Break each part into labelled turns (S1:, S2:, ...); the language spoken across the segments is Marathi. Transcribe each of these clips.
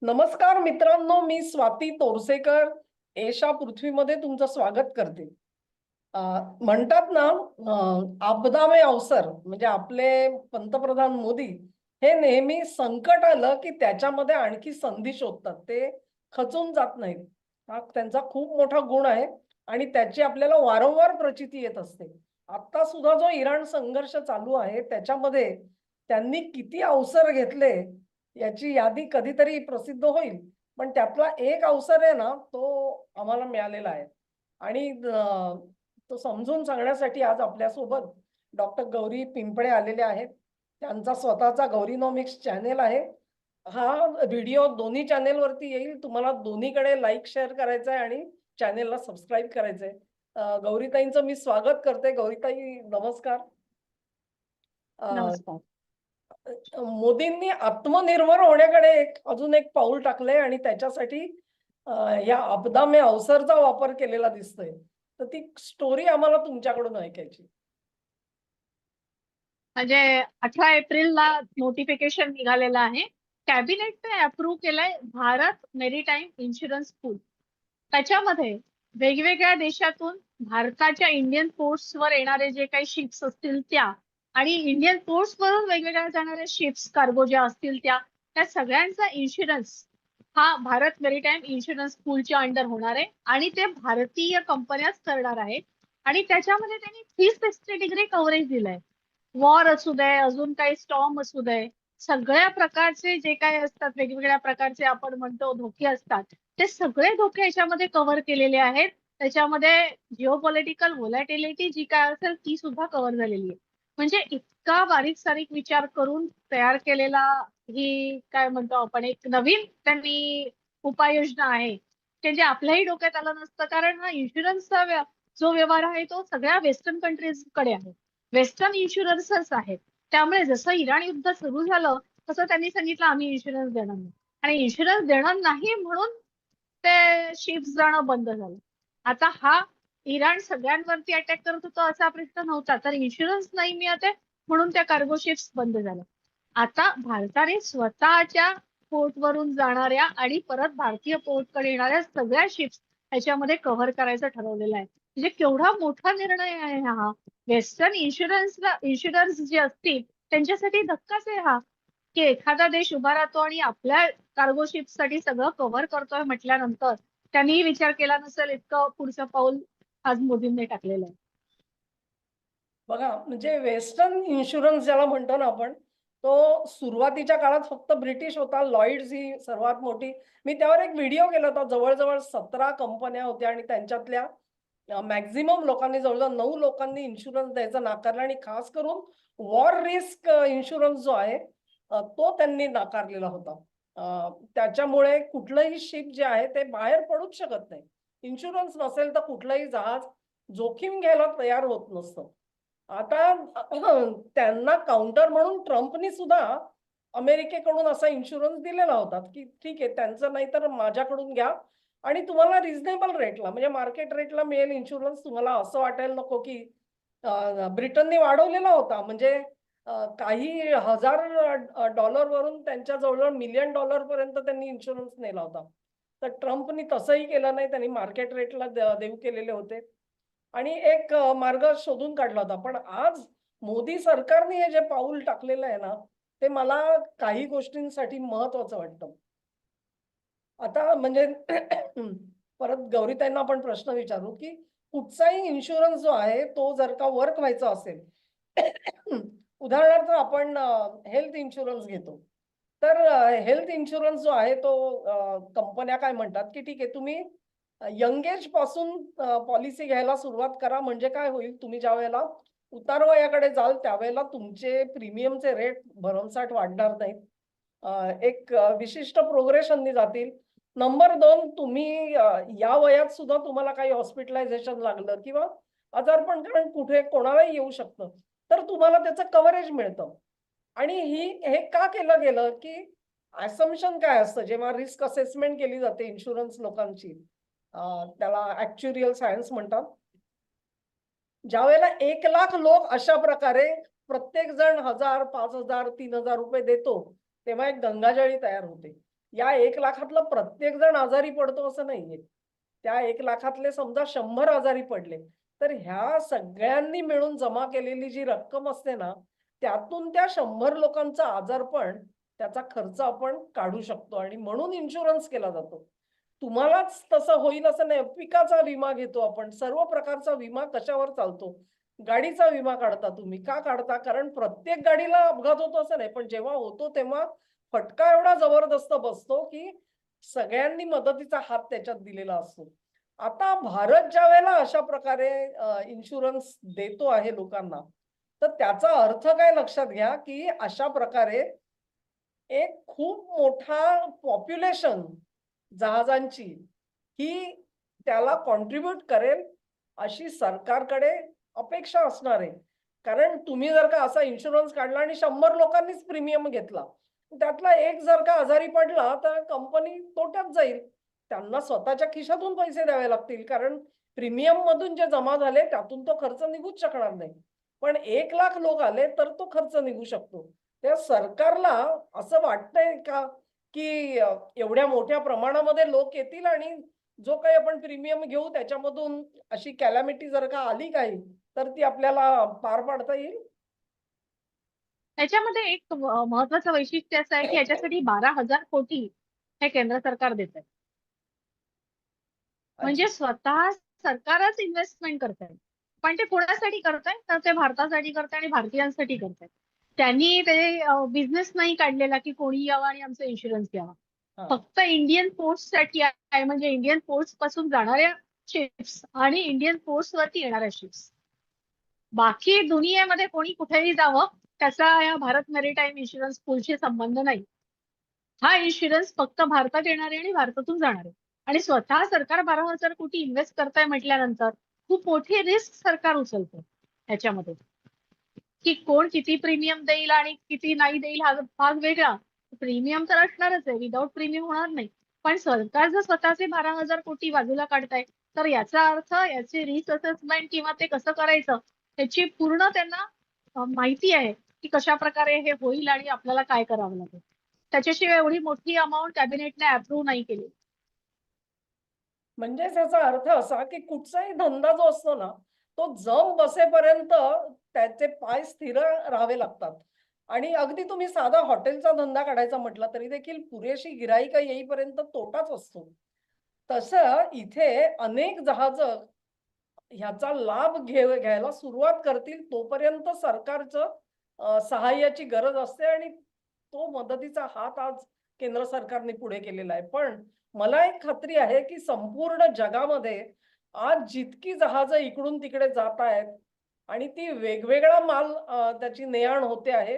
S1: नमस्कार मित्रांनो, मी स्वाती तोरसेकर एशा पृथ्वीमध्ये तुमचं स्वागत करते. म्हणतात ना, आपदा में अवसर म्हणजे आपले पंतप्रधान मोदी हे नेहमी संकट आलं की त्याच्यामध्ये आणखी संधी शोधतात. ते खचून जात नाहीत. हा त्यांचा खूप मोठा गुण आहे आणि त्याची आपल्याला वारंवार प्रचिती येत असते. आता सुद्धा जो इराण संघर्ष चालू आहे त्याच्यामध्ये त्यांनी किती अवसर घेतले याची यादी कधीतरी प्रसिद्ध होईल. पण त्यातला एक अवसर आहे ना, तो आम्हाला मिळालेला आहे. आणि तो समजून सांगण्यासाठी आज आपल्यासोबत डॉक्टर गौरी पिंपळे आलेले आहेत. त्यांचा स्वतःचा गौरीनॉमिक्स चॅनेल आहे. हा व्हिडिओ दोन्ही चॅनेलवरती येईल. तुम्हाला दोन्हीकडे लाईक, शेअर करायचं आहे आणि चॅनेलला सबस्क्राईब करायचंय. गौरीताईंचं मी स्वागत करते. गौरीताई नमस्कार.
S2: नमस्कार.
S1: मोदींनी आत्मनिर्भर होण्याकडे अजून एक पाऊल टाकलंय आणि त्याच्यासाठी या आपदा में अवसरचा वापर केलेला दिसतोय. तर ती स्टोरी आम्हाला तुमच्याकडून ऐकायची.
S2: म्हणजे 18 एप्रिलला नोटिफिकेशन निघालेलं आहे. कॅबिनेटने अप्रूव्ह केलंय भारत मेरीटाईम इन्शुरन्स पूल. त्याच्यामध्ये वेगवेगळ्या देशातून भारताच्या इंडियन पोर्ट्सवर येणारे जे काही शिप्स असतील त्या आणि इंडियन पोर्ट्सवरून वेगवेगळ्या जाणाऱ्या शिप्स कार्गो ज्या असतील त्या सगळ्यांचा इन्शुरन्स हा भारत मेरीटाईम इन्शुरन्स पूलच्या अंडर होणार आहे आणि ते भारतीय कंपन्याच करणार आहेत. आणि त्याच्यामध्ये त्यांनी 360 डिग्री कव्हरेज दिलंय. वॉर असू दे, अजून काही स्टॉर्म असू दे, सगळ्या प्रकारचे जे काही असतात वेगवेगळ्या प्रकारचे आपण म्हणतो धोके असतात, ते सगळे धोके याच्यामध्ये कव्हर केलेले आहेत. त्याच्यामध्ये जिओपॉलिटिकल व्होलॅटिलिटी जी काय असेल ती सुद्धा कव्हर झालेली आहे. म्हणजे इतका बारीक सारीक विचार करून तयार केलेला ही काय म्हणतो आपण एक नवीन त्यांनी उपाययोजना आहे ते जे आपल्याही डोक्यात आलं नसतं. कारण हा इन्शुरन्सचा जो व्यवहार आहे तो सगळ्या वेस्टर्न कंट्रीज कडे आहे. वेस्टर्न इन्शुरन्सच आहेत. त्यामुळे जसं इराण युद्ध सुरू झालं तसं त्यांनी सांगितलं आम्ही इन्शुरन्स देणार नाही आणि इन्शुरन्स देणार नाही म्हणून ते शिप्स जाणं बंद झालं. आता हा इराण सगळ्यांवरती अटॅक करत होता असा प्रश्न नव्हता, तर इन्शुरन्स नाही मिळत आहे म्हणून त्या कार्गो शिप्स बंद झाल्या. आता भारताने स्वतःच्या पोर्टवरून जाणाऱ्या आणि परत भारतीय पोर्टकडे येणाऱ्या सगळ्या शिप्स ह्याच्यामध्ये कव्हर करायचं ठरवलेलं आहे. म्हणजे केवढा मोठा निर्णय आहे हा. वेस्टर्न इन्शुरन्स जे असतील त्यांच्यासाठी धक्काच आहे हा, की एखादा देश उभा राहतो आणि आपल्या कार्गो शिप साठी सगळं कव्हर करतोय म्हटल्यानंतर त्यांनी विचार केला नसेल इतकं पुढचं पाऊल आज मोदींनी टाकलेलं आहे.
S1: बघा, म्हणजे वेस्टर्न इन्शुरन्स ज्याला म्हणतो ना आपण, तो सुरुवातीच्या काळात फक्त ब्रिटिश होता. लॉईड्स ही सर्वात मोठी. मी त्यावर एक व्हिडिओ केला होता. जवळ-जवळ 17 कंपन्या होत्या आणि त्यांच्यातल्या मॅक्झिमम लोकांनी, जवळजवळ 9 लोकांनी इन्शुरन्स द्यायचा नाकारला आणि खास करून वॉर रिस्क इन्शुरन्स जो आहे तो त्यांनी नाकारलेला होता. त्याच्यामुळे कुठलंही शिप जे आहे ते बाहेर पडूच शकत नाही. इन्शुरन्स नसेल तर कुठलंही जहाज जोखीम घ्यायला तयार होत नसतं. आता त्यांना काउंटर म्हणून ट्रम्पनी सुद्धा अमेरिकेकडून असा इन्शुरन्स दिलेला होता, की ठीक आहे त्यांचं नाही तर माझ्याकडून घ्या आणि तुम्हाला रिझनेबल रेटला म्हणजे मार्केट रेटला मिळेल इन्शुरन्स. तुम्हाला असं वाटायला नको की ब्रिटनने वाढवलेला होता. म्हणजे काही हजार डॉलरवरून त्यांच्या जवळ मिलियन डॉलर पर्यंत त्यांनी इन्शुरन्स नेला होता. तर ट्रम्पनी तसंही केलं नाही. त्यांनी मार्केट रेटला देऊ केलेले होते आणि एक मार्ग शोधून काढला होता. पण आज मोदी सरकारने हे जे पाऊल टाकलेलं आहे ना, ते मला काही गोष्टींसाठी महत्वाचं वाटतं. आता म्हणजे परत गौरीताईंना आपण प्रश्न विचारू, की कुठचाही इन्शुरन्स जो आहे, तो जर का वर्क व्हायचा असेल, उदाहरणार्थ आपण हेल्थ इन्शुरन्स घेतो. तर हेल्थ इन्शुरन्स जो आहे तो कंपन्या काय म्हणतात, की ठीक आहे तुम्ही यंग एज पासून पॉलिसी घ्यायला सुरुवात करा. म्हणजे काय होईल, तुम्ही ज्यावेळेला उतारवयाकडे जाल त्यावेळेला तुमचे प्रीमियमचे रेट भरमसाठ वाढणार नाहीत. एक विशिष्ट प्रोग्रेशननी जातील. नंबर 2, तुम्ही या वयात सुद्धा तुम्हाला काही हॉस्पिटलायझेशन लागलं किंवा आजारपण कारण कुठे कोणालाही येऊ शकतं. तर तुम्हाला त्याचं कव्हरेज मिळतं. आणि हे का केलं गेलं, की असम्पशन काय असतं जेव्हा रिस्क असेसमेंट केली जाते इन्शुरन्स लोकांची, त्याला ॲक्च्युरियल सायन्स म्हणतात. ज्यावेळेला 1,00,000 लोक अशा प्रकारे प्रत्येक जण 1,000, 5,000, 3,000 रुपये देतो, तेव्हा एक गंगाजळी तयार होते. या 1 लाखातला प्रत्येक जण आजारी पडतो असं नाहीये. त्या 1 लाखातले समजा 100 आजारी पडले, तर ह्या सगळ्यांनी मिळून जमा केलेली जी रक्कम असते ना, त्यातून त्या 100 लोकांचा आजारपण, त्याचा खर्च आपण काढू शकतो आणि म्हणून इन्शुरन्स केला जातो. तुम्हालाच तसं होईल असं नाही. पिकाचा विमा घेतो आपण. सर्व प्रकारचा विमा कशावर चालतो? गाडीचा विमा काढता तुम्ही. का काढता? कारण प्रत्येक गाडीला अपघात होतो असं नाही. पण जेव्हा होतो तेव्हा फटका एवढा जबरदस्त बसतो, की सगळ्यांनी मदतीचा हात त्याच्यात दिलेला असतो. आता भारत ज्यावेळेला अशा प्रकारे इन्शुरन्स देतो आहे लोकांना, तर त्याचा अर्थ काय लक्षात घ्या, की अशा प्रकारे एक खूप मोठा पॉप्युलेशन जहाजांची ही त्याला कॉन्ट्रिब्यूट करेल अशी सरकारकडे अपेक्षा असणार आहे. कारण तुम्ही जर का असा इन्शुरन्स काढला आणि 100 लोकांनीच प्रीमियम घेतला. त्यातला एक जर का आजारी पडला तर कंपनी तोट्यात जाईल. त्यांना स्वतःच्या खिशातून पैसे द्यावे लागतील. कारण प्रीमियम मधून जे जमा झाले त्यातून तो खर्च निघूच शकणार नाही. पण 1 लाख लोक आले तर तो खर्च निघू शकतो. त्या सरकारला असं वाटतंय का, की एवढ्या मोठ्या प्रमाणामध्ये लोक येतील आणि जो काही आपण प्रीमियम घेऊ त्याच्यामधून अशी कॅलॅमिटी जर का आली काही, तर ती आपल्याला पार पाडता येईल?
S2: त्याच्यामध्ये एक महत्वाचं वैशिष्ट्य असं आहे की याच्यासाठी 12,000 कोटी हे केंद्र सरकार देत आहे.
S1: अच्छा.
S2: म्हणजे स्वतः सरकारच इन्व्हेस्टमेंट करताय. पण ते कोणासाठी करताय? तर ते भारतासाठी करताय आणि भारतीयांसाठी करताय. त्यांनी ते बिझनेस नाही काढलेला की कोणी यावं आणि आमचा इन्शुरन्स घ्यावा.
S1: हां.
S2: फक्त इंडियन पोर्ट्ससाठी आहे, म्हणजे इंडियन पोर्ट्स पासून जाणाऱ्या शिप्स आणि इंडियन पोर्ट्स वरती येणाऱ्या शिप्स. बाकी दुनियेमध्ये कोणी कुठेही जावं त्याचा या भारत मेरीटाईम इन्शुरन्स पूलशी संबंध नाही. हा इन्शुरन्स फक्त भारतात येणार आहे आणि भारतातून जाणार आहे. आणि स्वतः सरकार 12,000 कोटी इन्व्हेस्ट करताय म्हटल्यानंतर खूप मोठी रिस्क सरकार उचलतं ह्याच्यामध्ये. की कोण किती प्रीमियम देईल आणि किती नाही देईल हा भाग वेगळा. प्रीमियम तर असणारच आहे, विदाऊट प्रीमियम होणार नाही. पण सरकार जर स्वतःचे 12,000 कोटी बाजूला काढताय तर याचा अर्थ याचे रिस्क असेसमेंट किंवा ते कसं करायचं त्याची पूर्ण त्यांना माहिती आहे की कशा प्रकारे हे होईल आणि आपल्याला काय करावं लागेल. त्याच्याशिवाय एवढी मोठी अमाऊंट कॅबिनेटने अप्रूव्ह नाही केली.
S1: म्हणजेच याचा अर्थ असा, की कुठचाही धंदा जो असतो ना, तो जम बसेपर्यंत त्याचे पाय स्थिर राहावे लागतात. आणि अगदी तुम्ही साधा हॉटेलचा धंदा काढायचा म्हटला तरी देखील पुरेशी गिराईक येईपर्यंत तोटाच असतो. तसं इथे अनेक जहाजं ह्याचा लाभ घ्यायला सुरुवात करतील तोपर्यंत सरकारचं सहाय्याची गरज असते आणि तो मदतीचा हात आज केंद्र सरकारने पुढे केलेला आहे. पण मला एक खात्री आहे, की संपूर्ण जगामध्ये आज जितकी जहाजं इकडून तिकडे जात आहेत आणि ती वेगवेगळा माल त्याची ने-आण होते आहे.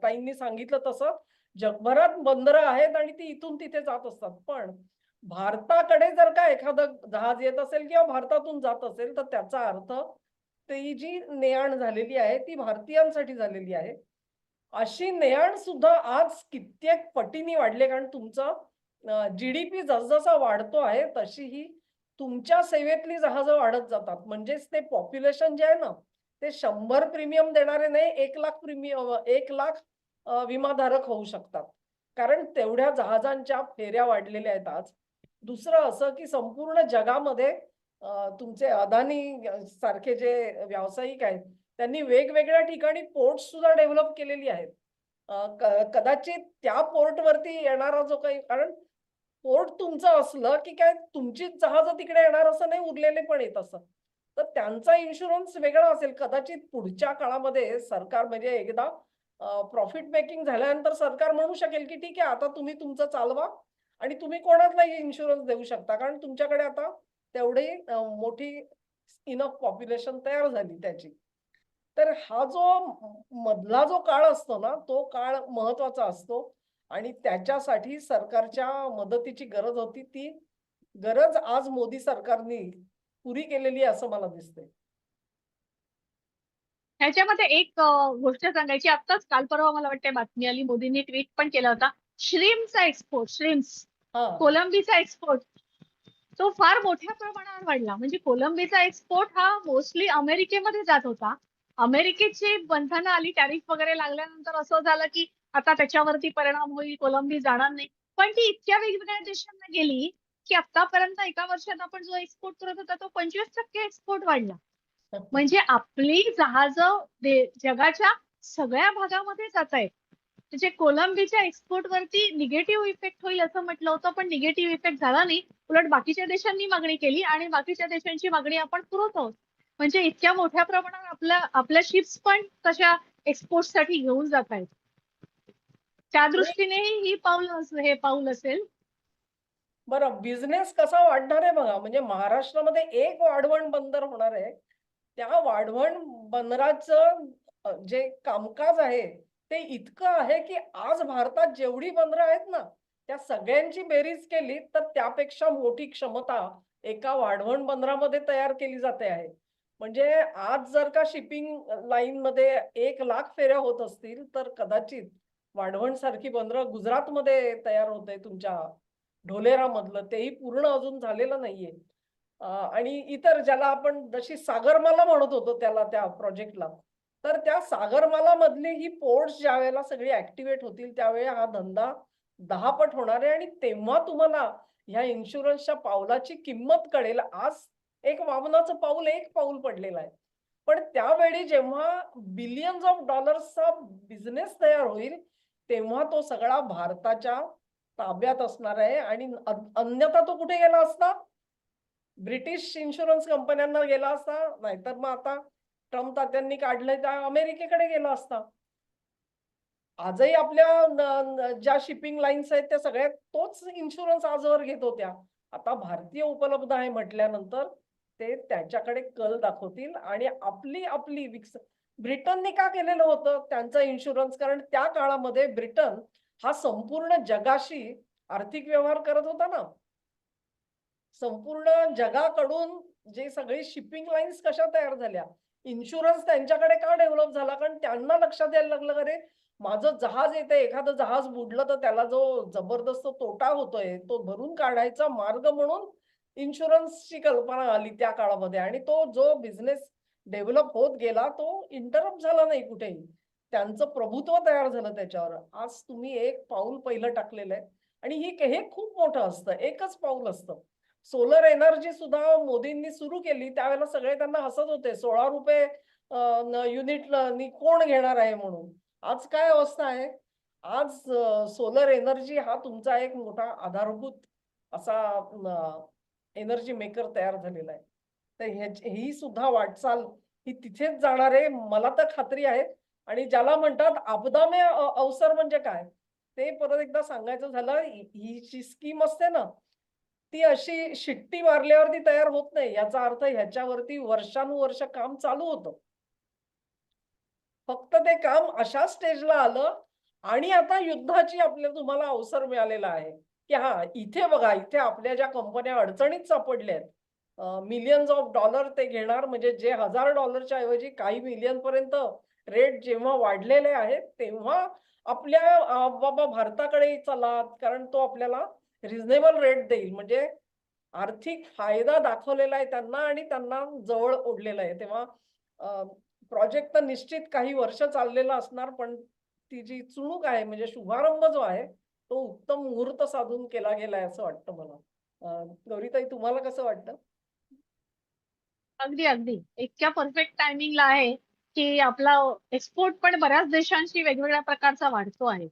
S1: ताईंनी सांगितलं तसं जगभरात बंदरं आहेत आणि ती इथून तिथे जात असतात. पण भारताकडे जर का एखादं जहाज येत असेल किंवा भारतातून जात असेल, तर त्याचा अर्थ ती जी ने-आण झालेली आहे, ती भारतीयांसाठी झालेली आहे. अशी ने-आण सुद्धा आज कित्येक पटीने वाढली कारण तुमचं जी-डी-पी जसजसा वाढतो आहे, तशी ही तुमच्या सेवेतली जहाजं वाढत जातात. म्हणजेच ते पॉप्युलेशन जे आहे ना, ते 100 प्रीमियम देणारे नाही, 1 लाख विमाधारक होऊ शकतात. कारण तेवढ्या जहाजांच्या फेऱ्या वाढलेल्या आहेत आज. दुसरं असं, की संपूर्ण जगामध्ये तुमचे अदानी सारखे जे व्यावसायिक आहेत, त्यांनी वेगवेगळ्या ठिकाणी पोर्ट्स सुद्धा डेव्हलप केलेली आहेत. कदाचित त्या पोर्टवरती येणारा जो काही कारण पोर्ट तुमचं असलं, की काय तुमचीच जहाजं तिकडे येणार असं नाही, उरलेले पण येत असं. तर त्यांचा इन्शुरन्स वेगळा असेल. कदाचित पुढच्या काळामध्ये सरकार म्हणजे एकदा प्रॉफिट मेकिंग झाल्यानंतर सरकार म्हणू शकेल, की ठीक आहे आता तुम्ही तुमचं चालवा आणि तुम्ही कोणालाही इन्शुरन्स देऊ शकता. कारण तुमच्याकडे आता तेवढी मोठी इनफ पॉप्युलेशन तयार झाली त्याची. तर हा जो मधला जो काळ असतो ना, तो काळ महत्वाचा असतो आणि त्याच्यासाठी सरकारच्या मदतीची गरज होती. ती गरज आज मोदी सरकारनी पुरी केलेली आहे असं मला दिसतंय.
S2: ह्याच्यामध्ये एक गोष्ट सांगायची, आत्ताच काल परवा मला वाटते बातमी आली, मोदींनी ट्विट पण केला होता. श्रिम्पचा एक्सपोर्ट,
S1: हां.
S2: कोलंबीचा एक्सपोर्ट तो फार मोठ्या प्रमाणावर वाढला. म्हणजे कोलंबीचा एक्सपोर्ट हा मोस्टली अमेरिकेमध्ये जात होता. अमेरिकेची बंधनं आली, टॅरिफ वगैरे लागल्यानंतर असं झालं की आता त्याच्यावरती परिणाम होईल, कोलंबी जाणार नाही. पण ती इतक्या वेगवेगळ्या देशांना गेली की आतापर्यंत एका वर्षात आपण जो एक्सपोर्ट करत होता तो 25% एक्सपोर्ट वाढला. म्हणजे आपली जहाजं जगाच्या सगळ्या भागामध्ये जात आहेत. म्हणजे कोलंबीच्या एक्सपोर्ट वरती निगेटिव्ह इफेक्ट होईल असं म्हटलं होतं, पण निगेटिव्ह इफेक्ट झाला नाही. उलट बाकीच्या देशांनी मागणी केली आणि बाकीच्या देशांची मागणी आपण पुरवत आहोत. म्हणजे इतक्या मोठ्या प्रमाणात आपल्या शिप्स पण तशा एक्सपोर्ट साठी घेऊन जात आहेत. त्या दृष्टीनेही हे पाऊल असेल.
S1: बरं, बिझनेस कसा वाढणार आहे बघा. म्हणजे महाराष्ट्रामध्ये एक वाढवण बंदर होणार आहे. त्या वाढवण बंदराचं जे कामकाज आहे ते इतकं आहे की आज भारतात जेवढी बंदरं आहेत ना, त्या सगळ्यांची बेरीज केली तर त्यापेक्षा मोठी क्षमता एका वाढवण बंदरामध्ये तयार केली जाते आहे. म्हणजे आज जर का शिपिंग लाईनमध्ये 1,00,000 फेऱ्या होत असतील, तर कदाचित वाढवण सारखी बंदरं गुजरातमध्ये तयार होते तुमच्या ढोलेरामधलं, तेही पूर्ण अजून झालेलं नाहीये. आणि इतर ज्याला आपण जशी सागरमाला म्हणत होतो त्याला त्या प्रोजेक्टला, तर त्या सागरमाला मधली ही पोर्ट्स ज्यावेळेला सगळी ऍक्टिव्हेट होतील त्यावेळी हा धंदा 10 पट होणार आहे आणि तेव्हा तुम्हाला ह्या इन्शुरन्सच्या पावलाची किंमत कळेल. आज एक वामनाचं पाऊल, एक पाऊल पडलेलं आहे. पण त्यावेळी जेव्हा बिलियन्स ऑफ डॉलर्सचा बिझनेस तयार होईल, तेव्हा तो सगळा भारताच्या ताब्यात असणार आहे आणि अन्यथा तो कुठे गेला असता? ब्रिटिश इन्शुरन्स कंपन्यांना गेला असता, नाहीतर मग आता ट्रम्प तात्यांनी काढलंय त्या अमेरिकेकडे गेला असता. आजही आपल्या ज्या शिपिंग लाईन्स आहेत त्या सगळ्या तोच इन्शुरन्स आजवर घेत होत्या. आता भारतीय उपलब्ध आहे म्हटल्यानंतर ते त्याच्याकडे कल दाखवतील आणि आपली आपली ब्रिटनने का केलेलं होतं त्यांचा इन्शुरन्स? कारण त्या काळामध्ये ब्रिटन हा संपूर्ण जगाशी आर्थिक व्यवहार करत होता ना. संपूर्ण जगाकडून जे सगळे शिपिंग लाईन्स कशा तयार झाल्या, इन्शुरन्स त्यांच्याकडे का डेव्हलप झाला? कारण त्यांना लक्षात यायला लागलं, अरे माझं जहाज येते, एखादं जहाज बुडलं तर त्याला जो जबरदस्त तोटा होतोय तो भरून काढायचा मार्ग म्हणून इन्शुरन्सची कल्पना आली त्या काळामध्ये. आणि तो जो बिझनेस डेव्हलप होत गेला तो इंटरप्ट झाला नाही कुठेही. त्यांचं प्रभुत्व तयार झालं त्याच्यावर. आज तुम्ही एक पाऊल पहिलं टाकलेलं आहे आणि हे खूप मोठं असतं. एकच पाऊल असतं. सोलर एनर्जी सुद्धा मोदींनी सुरू केली त्यावेळेला सगळे त्यांना हसत होते. 16 रुपये युनिट कोण घेणार आहे म्हणून. आज काय अवस्था आहे? आज सोलर एनर्जी हा तुमचा एक मोठा आधारभूत असा एनर्जी मेकर तयार झालेला आहे. तर ही सुद्धा वाटचाल ही तिथेच जाणार आहे मला तर खात्री आहे. आणि ज्याला म्हणतात आपदा में अवसर म्हणजे काय? ते परत एकदा सांगायचं झालं, ही जी स्कीम असते ना, ती अशी शिट्टी मारल्यावरती तयार होत नाही. याचा अर्थ ह्याच्यावरती वर्षानुवर्ष काम चालू होतं. फक्त ते काम अशा स्टेजला आलं आणि आता युद्धाची तुम्हाला अवसर मिळालेला आहे, की हां, इथे बघा, इथे आपल्या ज्या कंपन्या अडचणीत सापडल्या आहेत, मिलियन्स ऑफ डॉलर ते घेणार म्हणजे जे $1000च्या ऐवजी काही मिलियन पर्यंत रेट जेव्हा वाढलेले आहेत, तेव्हा आपल्या बाबा भारताकडे चला, कारण तो आपल्याला रिझनेबल रेट देईल. म्हणजे आर्थिक फायदा दाखवलेला आहे त्यांना आणि त्यांना जवळ ओढलेलं आहे. तेव्हा प्रोजेक्ट तर निश्चित काही वर्ष चाललेला असणार, पण ती जी चुणूक आहे म्हणजे शुभारंभ जो आहे, तो उत्तम मुहूर्त साधून केला गेलाय असं वाटतं मला. गौरीताई तुम्हाला कसं वाटतं?
S2: अगदी अगदी इतक्या परफेक्ट टायमिंगला आहे की आपला एक्सपोर्ट पण बऱ्याच देशांशी वेगवेगळ्या प्रकारचा वाढतो आहे.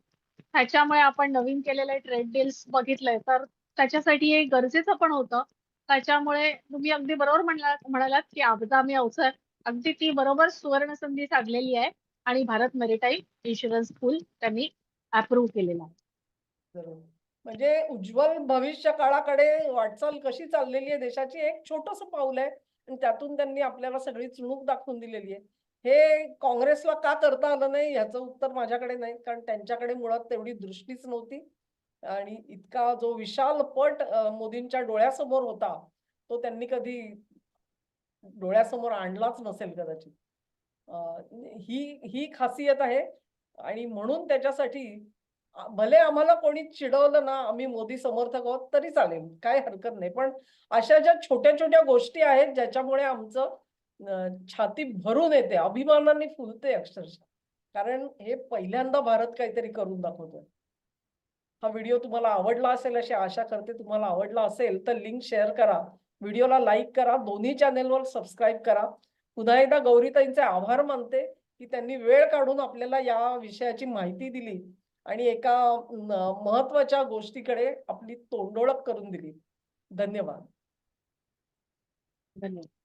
S2: त्याच्यामुळे आपण नवीन केलेले ट्रेड डील्स बघितलंय तर त्याच्यासाठी हे गरजेचं पण होतं. त्याच्यामुळे तुम्ही अगदी बरोबर म्हणालात की आपदा मी अवसर, अगदी ती बरोबर सुवर्ण संधी साधलेली आहे आणि भारत मेरीटाईम इन्शुरन्स पूल त्यांनी अप्रूव्ह केलेला आहे.
S1: जरूर. म्हणजे उज्ज्वल भविष्य काळाकडे वाटचाल कशी चाललेली आहे देशाची एक छोटंसं पाऊल आहे आणि त्यातून त्यांनी आपल्याला सगळी चुणूक दाखवून दिलेली आहे. हे काँग्रेसला का करता आलं नाही याचं उत्तर माझ्याकडे नाही, कारण त्यांच्याकडे मुळात तेवढी दृष्टीच नव्हती आणि इतका जो विशाल पट मोदींच्या डोळ्यासमोर होता तो त्यांनी कधी डोळ्यासमोर आणलाच नसेल कदाचित. अ, ही ही खासियत आहे आणि म्हणून त्याच्यासाठी भले आम्हाला कोणी चिडवलं ना, आम्ही मोदी समर्थक आहोत तरी चालेल, काही हरकत नाही. पण अशा ज्या छोट्या-छोट्या गोष्टी आहेत ज्याच्यामुळे आमचं छाती भरून येते, अभिमानाने फुलते अक्षरशः. कारण हे पहिल्यांदा भारत काहीतरी करून दाखवतोय. हा व्हिडिओ तुम्हाला आवडला असेल अशी आशा करते. तुम्हाला आवडला असेल तर लिंक शेअर करा, व्हिडिओला लाईक करा, दोन्ही चॅनेलवर सबस्क्राईब करा. पुन्हा एकदा गौरीताईंचे आभार मानते की त्यांनी वेळ काढून आपल्याला या विषयाची माहिती दिली आणि एका महत्वाच्या गोष्टीकडे आपली तोंडओळख करून दिली. धन्यवाद.
S2: धन्यवाद.